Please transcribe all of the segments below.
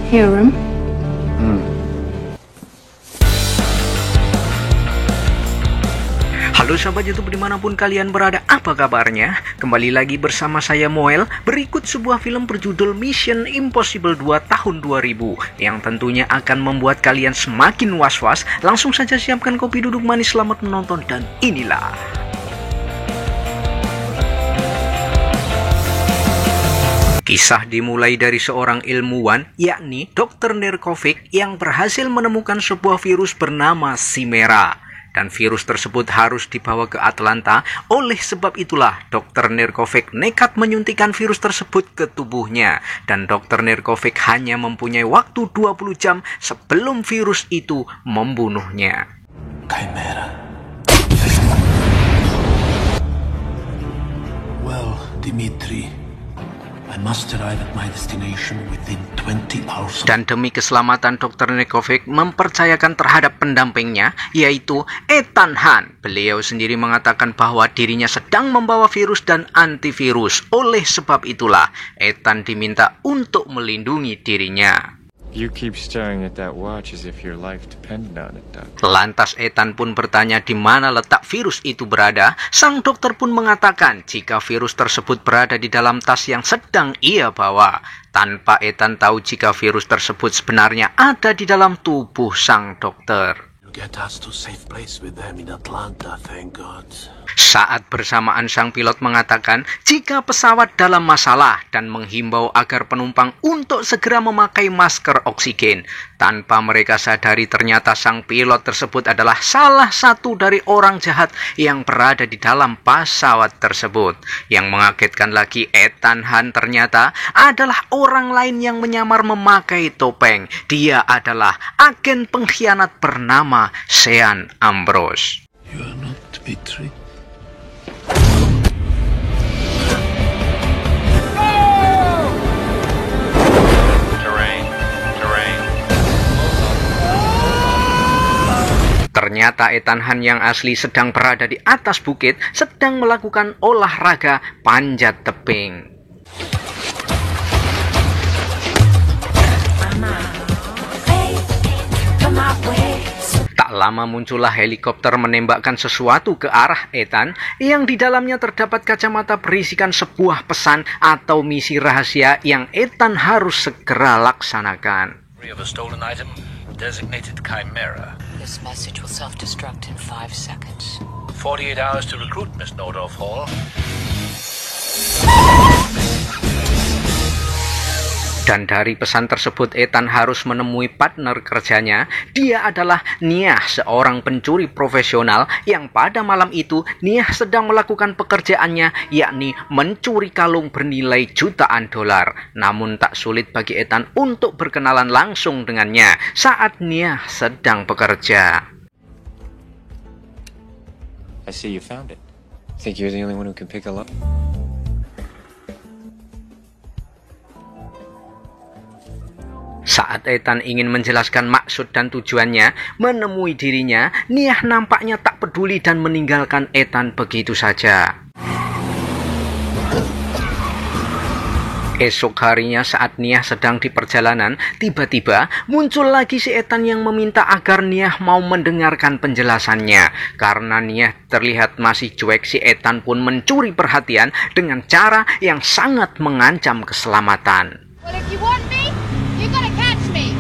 Hear him? Halo sahabat YouTube dimanapun kalian berada, apa kabarnya? Kembali lagi bersama saya Moel. Berikut sebuah film berjudul Mission Impossible 2 tahun 2000 yang tentunya akan membuat kalian semakin was-was. Langsung saja siapkan kopi duduk manis, selamat menonton, dan inilah kisah. Dimulai dari seorang ilmuwan, yakni Dr. Nerkovic, yang berhasil menemukan sebuah virus bernama Chimera. Dan virus tersebut harus dibawa ke Atlanta. Oleh sebab itulah Dr. Nerkovic nekat menyuntikkan virus tersebut ke tubuhnya. Dan Dr. Nerkovic hanya mempunyai waktu 20 jam sebelum virus itu membunuhnya. Chimera. Well, Dimitri, I must arrive at my destination within 20 hours. Dan demi keselamatan Dr. Nerkovic mempercayakan terhadap pendampingnya, yaitu Ethan Hunt. Beliau sendiri mengatakan bahwa dirinya sedang membawa virus dan antivirus. Oleh sebab itulah Ethan diminta untuk melindungi dirinya. You keep staring at that watch as if your life depended on it, Doc. Lantas Ethan pun bertanya di mana letak virus itu berada. Sang dokter pun mengatakan jika virus tersebut berada di dalam tas yang sedang ia bawa. Tanpa Ethan tahu jika virus tersebut sebenarnya ada di dalam tubuh sang dokter. You get us to safe place with them in Atlanta, thank God. Saat bersamaan sang pilot mengatakan jika pesawat dalam masalah dan menghimbau agar penumpang untuk segera memakai masker oksigen. Tanpa mereka sadari ternyata sang pilot tersebut adalah salah satu dari orang jahat yang berada di dalam pesawat tersebut. Yang mengagetkan lagi, Ethan Hunt ternyata adalah orang lain yang menyamar memakai topeng. Dia adalah agen pengkhianat bernama Sean Ambrose. You are not Dimitri. Ternyata Ethan Hunt yang asli sedang berada di atas bukit, sedang melakukan olahraga panjat tebing. Tak lama muncullah helikopter menembakkan sesuatu ke arah Ethan, yang di dalamnya terdapat kacamata berisikan sebuah pesan atau misi rahasia yang Ethan harus segera laksanakan. Of a stolen item designated Chimera. This message will self-destruct in 5 seconds. 48 hours to recruit, Miss Nordorf Hall. Dan dari pesan tersebut Ethan harus menemui partner kerjanya. Dia adalah Niah, seorang pencuri profesional yang pada malam itu Niah sedang melakukan pekerjaannya, yakni mencuri kalung bernilai jutaan dolar. Namun tak sulit bagi Ethan untuk berkenalan langsung dengannya saat Niah sedang bekerja. I see you found it. Think you're the only one who can pick it up? Saat Ethan ingin menjelaskan maksud dan tujuannya menemui dirinya, Niah nampaknya tak peduli dan meninggalkan Ethan begitu saja. Esok harinya saat Niah sedang di perjalanan, tiba-tiba muncul lagi si Ethan yang meminta agar Niah mau mendengarkan penjelasannya. Karena Niah terlihat masih cuek, si Ethan pun mencuri perhatian dengan cara yang sangat mengancam keselamatan. Well, if you want me, you gotta catch me.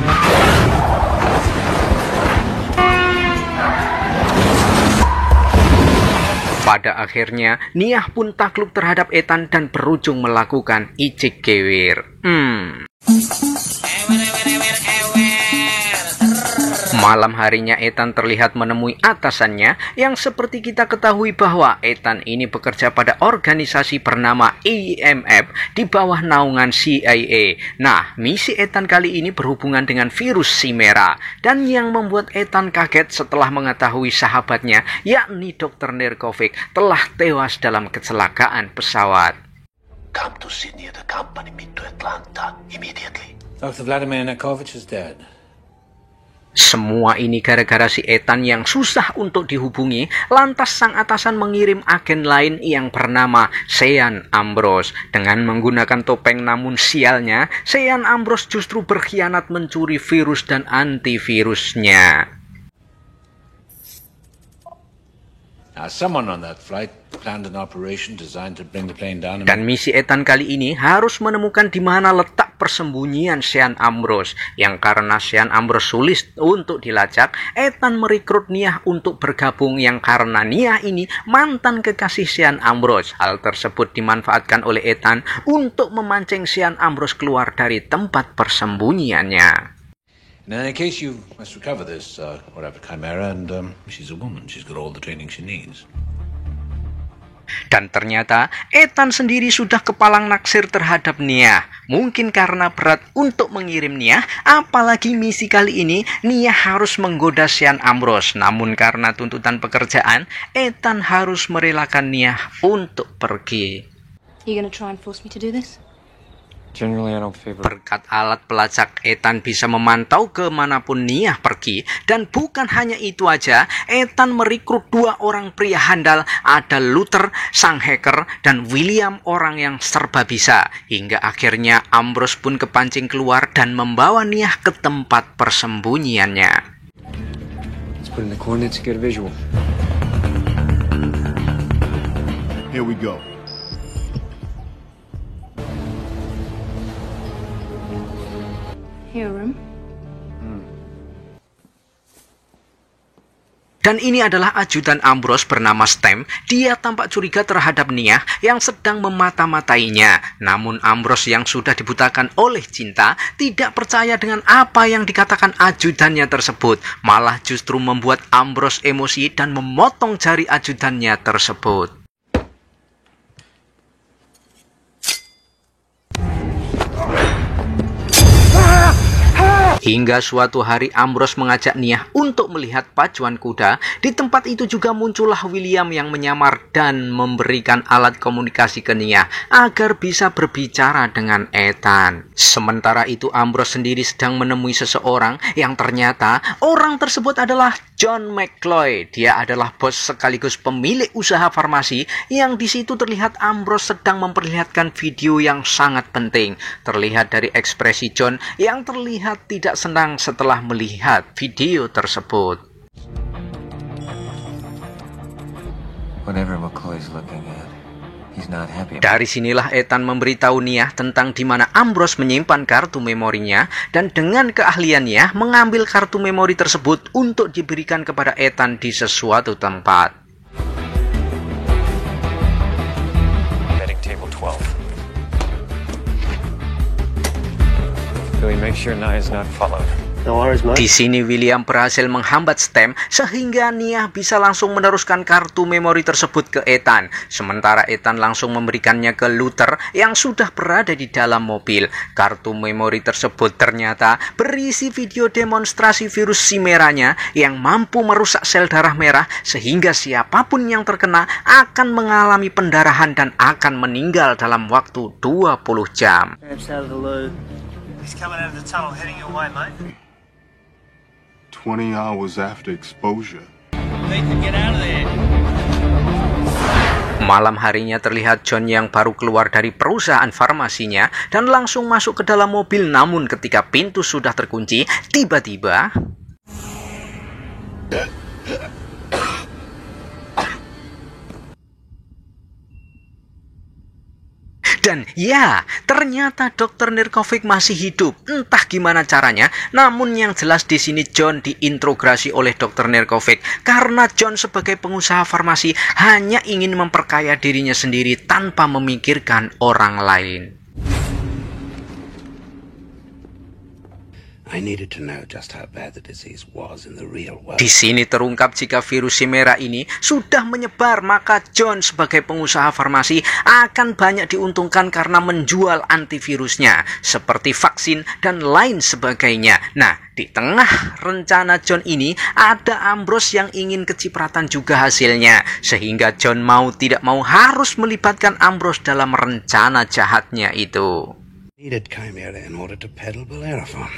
Pada akhirnya, Niah pun takluk terhadap Ethan dan berujung melakukan ijik gewir. Malam harinya Ethan terlihat menemui atasannya, yang seperti kita ketahui bahwa Ethan ini bekerja pada organisasi bernama IMF di bawah naungan CIA. Nah, misi Ethan kali ini berhubungan dengan virus Chimera. Dan yang membuat Ethan kaget setelah mengetahui sahabatnya, yakni Dr. Nerkovic, telah tewas dalam kecelakaan pesawat. Come to Sydney at the company, meet to Atlanta immediately. Dr. Vladimir Nerkovic is dead. Semua ini gara-gara si Ethan yang susah untuk dihubungi. Lantas sang atasan mengirim agen lain yang bernama Sean Ambrose. Dengan menggunakan topeng, namun sialnya Sean Ambrose justru berkhianat mencuri virus dan antivirusnya. Now, someone on that flight planned an operation designed to bring the plane down. Dan misi Ethan kali ini harus menemukan di mana letak persembunyian Sean Ambrose. Yang karena Sean Ambrose sulit untuk dilacak, Ethan merekrut Nia untuk bergabung. Yang karena Nia ini mantan kekasih Sean Ambrose. Hal tersebut dimanfaatkan oleh Ethan untuk memancing Sean Ambrose keluar dari tempat persembunyiannya. Now, in case you must recover this, whatever, Chimera, and she's a woman. She's got all the training she needs. Dan ternyata Ethan sendiri sudah kepalang naksir terhadap Nia. Mungkin karena berat untuk mengirim Nia, apalagi misi kali ini Nia harus menggoda Sean Ambrose. Namun karena tuntutan pekerjaan, Ethan harus merelakan Nia untuk pergi. You gonna try and force me to do this? Generally, I don't favor... Berkat alat pelacak, Ethan bisa memantau kemanapun Nia pergi. Dan bukan hanya itu aja, Ethan merekrut 2 orang pria handal. Ada Luther, sang hacker, dan William, orang yang serba bisa. Hingga akhirnya Ambrose pun kepancing keluar dan membawa Nia ke tempat persembunyiannya. Let's put in the coordinates to get a visual. Here we go. Here, room. Dan ini adalah ajudan Ambrose bernama Stem. Dia tampak curiga terhadap Nia yang sedang memata-matainya. Namun Ambrose yang sudah dibutakan oleh cinta tidak percaya dengan apa yang dikatakan ajudannya tersebut. Malah justru membuat Ambrose emosi dan memotong jari ajudannya tersebut. Hingga suatu hari Ambrose mengajak Nia untuk melihat pacuan kuda. Di tempat itu juga muncullah William yang menyamar dan memberikan alat komunikasi ke Nia agar bisa berbicara dengan Ethan. Sementara itu Ambrose sendiri sedang menemui seseorang yang ternyata orang tersebut adalah John McCloy. Dia adalah bos sekaligus pemilik usaha farmasi yang di situ terlihat Ambrose sedang memperlihatkan video yang sangat penting. Terlihat dari ekspresi John yang terlihat tidak senang setelah melihat video tersebut. Whatever McCoy's looking at, he's not happy. Dari sinilah Ethan memberitahu Nia tentang di mana Ambrose menyimpan kartu memorinya dan dengan keahliannya mengambil kartu memori tersebut untuk diberikan kepada Ethan di sesuatu tempat. Betting table 12. Billy, make sure Nia's not followed. Di sini William berhasil menghambat Stem sehingga Nia bisa langsung meneruskan kartu memori tersebut ke Ethan. Sementara Ethan langsung memberikannya ke Luther yang sudah berada di dalam mobil. Kartu memori tersebut ternyata berisi video demonstrasi virus Chimera-nya yang mampu merusak sel darah merah sehingga siapapun yang terkena akan mengalami pendarahan dan akan meninggal dalam waktu 20 jam. He's coming out of the tunnel heading your way, mate. 20 hours after exposure. Nathan, get out of there. Malam harinya terlihat John yang baru keluar dari perusahaan farmasinya dan langsung masuk ke dalam mobil. Namun ketika pintu sudah terkunci, tiba-tiba dan ya, ternyata Dr. Nirkovic masih hidup. Entah gimana caranya, namun yang jelas di sini John diintrogasi oleh Dr. Nirkovic karena John sebagai pengusaha farmasi hanya ingin memperkaya dirinya sendiri tanpa memikirkan orang lain. I needed to know just how bad the disease was in the real world. Di sini terungkap jika virus Chimera ini sudah menyebar, maka John sebagai pengusaha farmasi akan banyak diuntungkan karena menjual antivirusnya seperti vaksin dan lain sebagainya. Nah, di tengah rencana John ini ada Ambrose yang ingin kecipratan juga hasilnya, sehingga John mau tidak mau harus melibatkan Ambrose dalam rencana jahatnya itu. Needed Chimera in order to peddle Bellerophon.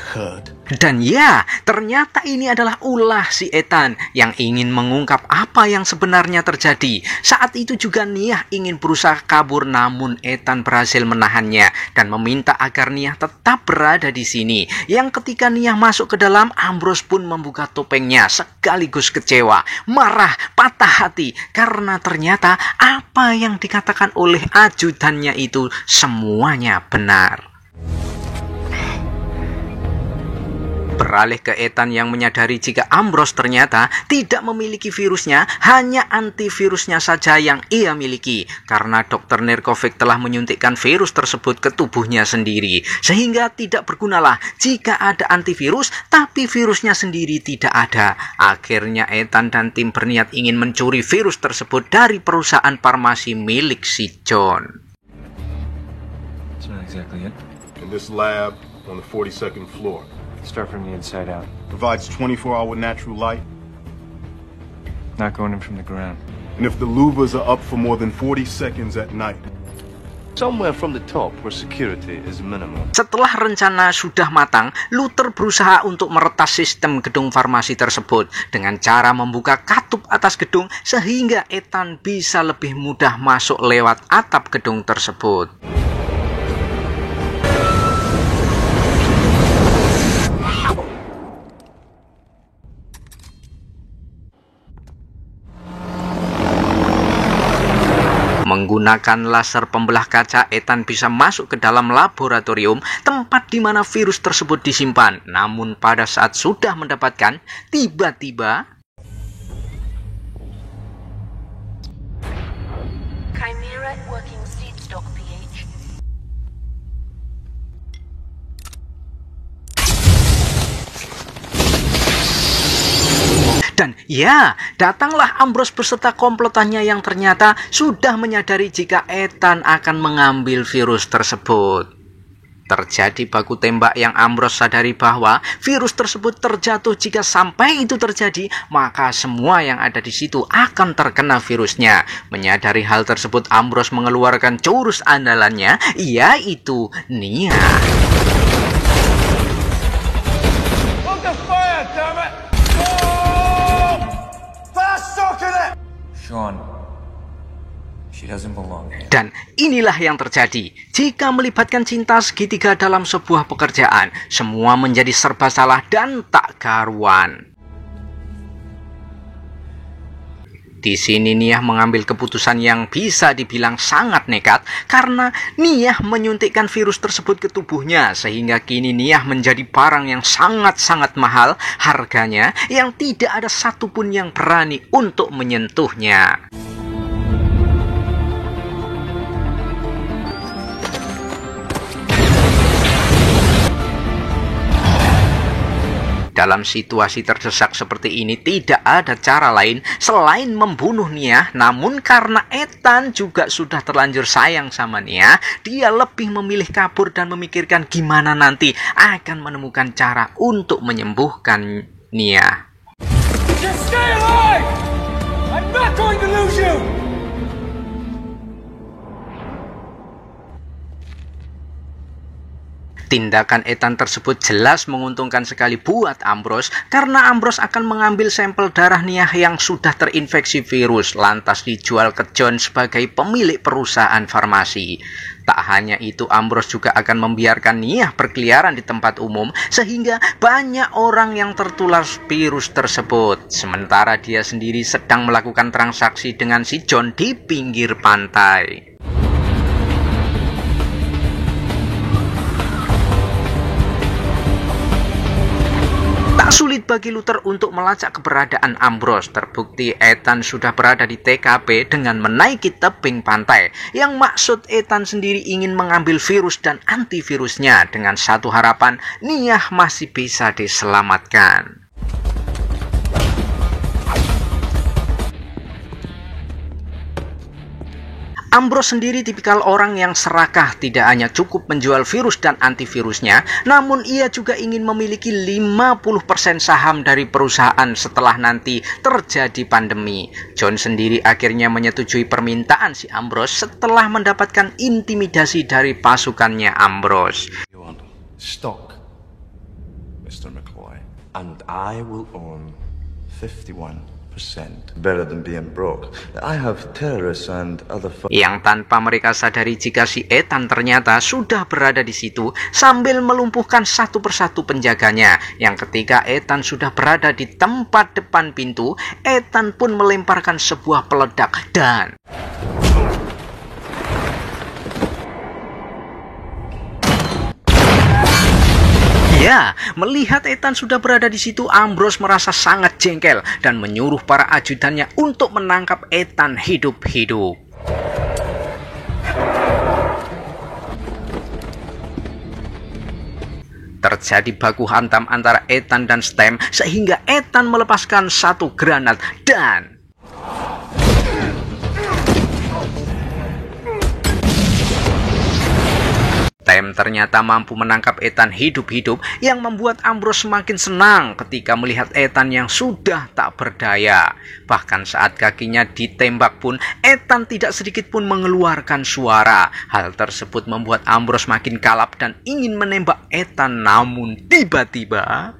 heard. Dan ya, ternyata ini adalah ulah si Ethan yang ingin mengungkap apa yang sebenarnya terjadi. Saat itu juga Nia ingin berusaha kabur, namun Ethan berhasil menahannya dan meminta agar Nia tetap berada di sini. Yang ketika Nia masuk ke dalam, Ambrose pun membuka topengnya sekaligus kecewa, marah, patah hati karena ternyata apa yang dikatakan oleh ajudannya itu semuanya benar. Beralih ke Ethan yang menyadari jika Ambrose ternyata tidak memiliki virusnya, hanya antivirusnya saja yang ia miliki. Karena Dr. Nerkovic telah menyuntikkan virus tersebut ke tubuhnya sendiri. Sehingga tidak bergunalah jika ada antivirus, tapi virusnya sendiri tidak ada. Akhirnya Ethan dan tim berniat ingin mencuri virus tersebut dari perusahaan farmasi milik si John. That's not exactly it. In this lab on the 42nd floor. Start from the inside out. Provides 24-hour natural light. Not going in from the ground. And if the louvers are up for more than 40 seconds at night. Somewhere from the top where security is minimal. Setelah rencana sudah matang, Luther berusaha untuk meretas sistem gedung farmasi tersebut dengan cara membuka katup atas gedung sehingga Ethan bisa lebih mudah masuk lewat atap gedung tersebut. Menggunakan laser pembelah kaca, Ethan bisa masuk ke dalam laboratorium tempat di mana virus tersebut disimpan. Namun pada saat sudah mendapatkan, tiba-tiba Chimera working seed stock pH. dan ya, datanglah Ambrose beserta komplotannya yang ternyata sudah menyadari jika Ethan akan mengambil virus tersebut. Terjadi baku tembak yang Ambrose sadari bahwa virus tersebut terjatuh. Jika sampai itu terjadi, maka semua yang ada di situ akan terkena virusnya. Menyadari hal tersebut, Ambrose mengeluarkan jurus andalannya, yaitu Nia. Sean, she doesn't belong here. Dan inilah yang terjadi. Jika melibatkan cinta segitiga dalam sebuah pekerjaan, semua menjadi serba salah dan tak karuan. Di sini Nia mengambil keputusan yang bisa dibilang sangat nekat karena Nia menyuntikkan virus tersebut ke tubuhnya sehingga kini Nia menjadi barang yang sangat-sangat mahal harganya yang tidak ada satupun yang berani untuk menyentuhnya. Dalam situasi terdesak seperti ini tidak ada cara lain selain membunuh Nia. Namun karena Ethan juga sudah terlanjur sayang sama Nia, dia lebih memilih kabur dan memikirkan gimana nanti akan menemukan cara untuk menyembuhkan Nia. Just stay alive! I'm not going to lose you! Tindakan Ethan tersebut jelas menguntungkan sekali buat Ambrose karena Ambrose akan mengambil sampel darah Nia yang sudah terinfeksi virus lantas dijual ke John sebagai pemilik perusahaan farmasi. Tak hanya itu, Ambrose juga akan membiarkan Nia berkeliaran di tempat umum sehingga banyak orang yang tertular virus tersebut. Sementara dia sendiri sedang melakukan transaksi dengan si John di pinggir pantai. Sulit bagi Luther untuk melacak keberadaan Ambrose. Terbukti Ethan sudah berada di TKP dengan menaiki tebing pantai. Yang maksud Ethan sendiri ingin mengambil virus dan antivirusnya dengan satu harapan, Nia masih bisa diselamatkan. Ambrose sendiri tipikal orang yang serakah, tidak hanya cukup menjual virus dan antivirusnya, namun ia juga ingin memiliki 50% saham dari perusahaan setelah nanti terjadi pandemi. John sendiri akhirnya menyetujui permintaan si Ambrose setelah mendapatkan intimidasi dari pasukannya Ambrose. Stock. Mr. McCoy. And I will own 51%. Better than being broke. I have terrorists and other yang tanpa mereka sadari jika si Ethan ternyata sudah berada di situ sambil melumpuhkan satu persatu penjaganya. Yang ketika Ethan sudah berada di tempat depan pintu, Ethan pun melemparkan sebuah peledak dan ya, melihat Ethan sudah berada di situ, Ambrose merasa sangat jengkel dan menyuruh para ajudannya untuk menangkap Ethan hidup-hidup. Terjadi baku hantam antara Ethan dan Stem sehingga Ethan melepaskan satu granat dan Stem ternyata mampu menangkap Ethan hidup-hidup yang membuat Ambrose semakin senang ketika melihat Ethan yang sudah tak berdaya. Bahkan saat kakinya ditembak pun, Ethan tidak sedikit pun mengeluarkan suara. Hal tersebut membuat Ambrose makin kalap dan ingin menembak Ethan, namun tiba-tiba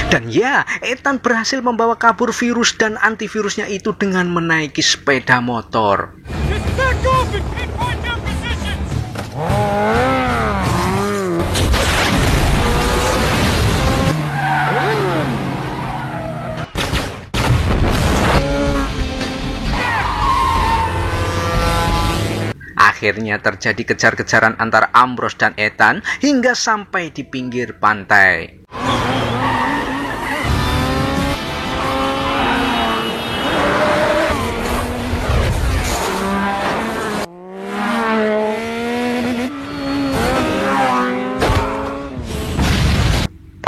dan ya, Ethan berhasil membawa kabur virus dan antivirusnya itu dengan menaiki sepeda motor. Akhirnya terjadi kejar-kejaran antara Ambrose dan Ethan hingga sampai di pinggir pantai.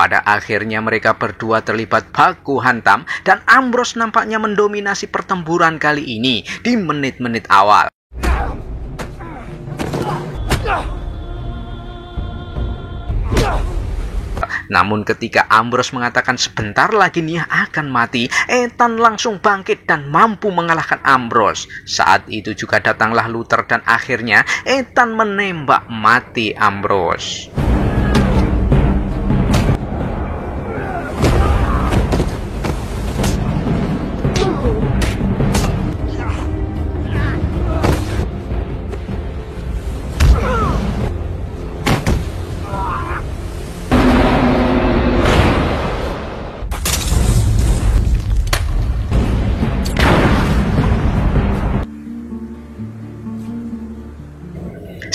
Pada akhirnya mereka berdua terlibat baku hantam dan Ambrose nampaknya mendominasi pertempuran kali ini di menit-menit awal. Namun ketika Ambrose mengatakan sebentar lagi Nia akan mati, Ethan langsung bangkit dan mampu mengalahkan Ambrose. Saat itu juga datanglah Luther dan akhirnya Ethan menembak mati Ambrose.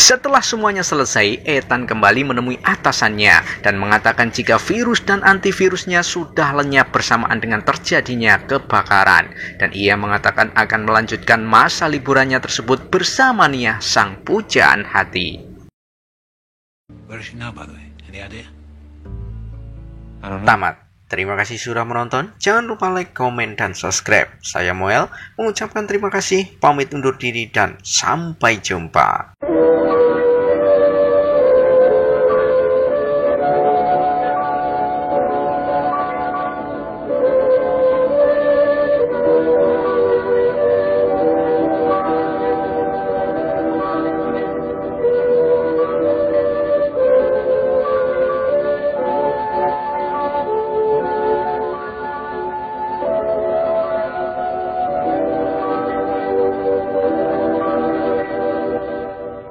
Setelah semuanya selesai, Ethan kembali menemui atasannya dan mengatakan jika virus dan antivirusnya sudah lenyap bersamaan dengan terjadinya kebakaran. Dan ia mengatakan akan melanjutkan masa liburannya tersebut bersama Nia, sang pujaan hati. Tamat. Terima kasih sudah menonton. Jangan lupa like, komen, dan subscribe. Saya Moel mengucapkan terima kasih, pamit undur diri, dan sampai jumpa.